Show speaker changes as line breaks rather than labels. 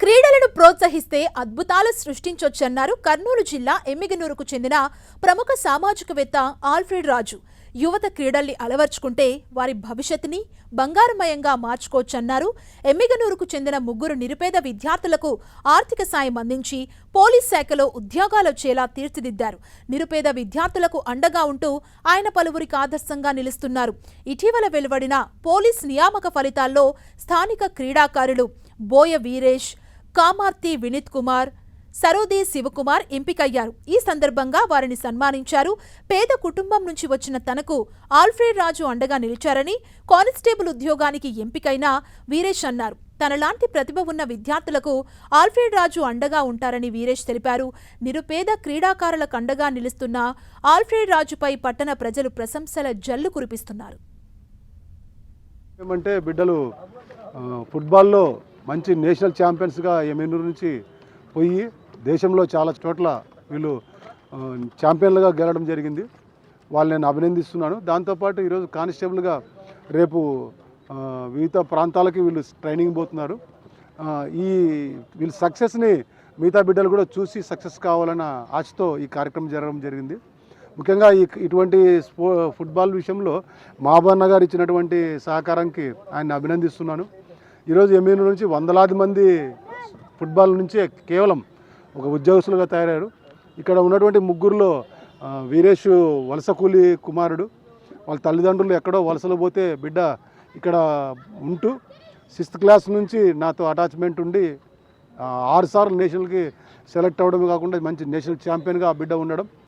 క్రీడలను ప్రోత్సహిస్తే అద్భుతాలు సృష్టించొచ్చన్నారు కర్నూలు జిల్లా ఎమ్మిగనూరుకు చెందిన ప్రముఖ సామాజికవేత్త ఆల్ఫ్రెడ్ రాజు. యువత క్రీడల్ని అలవర్చుకుంటే వారి భవిష్యత్తుని బంగారుమయంగా మార్చుకోవచ్చన్నారు. ఎమ్మిగనూరుకు చెందిన ముగ్గురు నిరుపేద విద్యార్థులకు ఆర్థిక సాయం అందించి పోలీస్ శాఖలో ఉద్యోగాలొచ్చేలా తీర్చిదిద్దారు. నిరుపేద విద్యార్థులకు అండగా ఉంటూ ఆయన పలువురికి ఆదర్శంగా నిలుస్తున్నారు. ఇటీవల వెలువడిన పోలీస్ నియామక ఫలితాల్లో స్థానిక క్రీడాకారులు బోయ వీరేష్, కామార్తి వినీత్ కుమార్, సరోది శివకుమార్ ఎంపికయ్యారు. ఈ సందర్భంగా వారిని సన్మానించారు. పేద కుటుంబం నుంచి వచ్చిన తనకు ఆల్ఫ్రెడ్ రాజు అండగా నిలిచారని, కానిస్టేబుల్ ఉద్యోగానికి ఎంపికైన వీరేష్ అన్నారు. తనలాంటి ప్రతిభ ఉన్న విద్యార్థులకు ఆల్ఫ్రెడ్ రాజు అండగా ఉంటారని వీరేష్ తెలిపారు. నిరుపేద క్రీడాకారులకు అండగా నిలుస్తున్న ఆల్ఫ్రెడ్ రాజుపై పట్టణ ప్రజలు ప్రశంసల జల్లు కురిపిస్తున్నారు.
ఏమంటే బిడ్డలు ఫుట్బాల్లో మంచి నేషనల్ ఛాంపియన్స్గా ఎమ్మెనూరు నుంచి పోయి దేశంలో చాలా చోట్ల వీళ్ళు ఛాంపియన్లుగా గెలవడం జరిగింది. వాళ్ళు నేను అభినందిస్తున్నాను. దాంతోపాటు ఈరోజు కానిస్టేబుల్గా రేపు వివిధ ప్రాంతాలకి వీళ్ళు ట్రైనింగ్ పోతున్నారు. వీళ్ళ సక్సెస్ని మిగతా బిడ్డలు కూడా చూసి సక్సెస్ కావాలన్న ఆశతో ఈ కార్యక్రమం జరగడం జరిగింది. ముఖ్యంగా ఇటువంటి ఫుట్బాల్ విషయంలో మహబూబ్ గారు ఇచ్చినటువంటి సహకారానికి ఆయన అభినందిస్తున్నాను. ఈరోజు ఎమ్మెనూరు నుంచి వందలాది మంది ఫుట్బాల్ నుంచే కేవలం ఒక ఉద్యోగస్తులుగా తయారయ్యారు. ఇక్కడ ఉన్నటువంటి ముగ్గురులో వీరేష్ వలస కూలి కుమారుడు. వాళ్ళ తల్లిదండ్రులు ఎక్కడో వలసలో పోతే బిడ్డ ఇక్కడ ఉంటూ 6th క్లాస్ నుంచి నాతో అటాచ్మెంట్ ఉండి 6 సార్లు నేషనల్కి సెలెక్ట్ అవ్వడమే కాకుండా మంచి నేషనల్ ఛాంపియన్గా ఆ బిడ్డ ఉండడం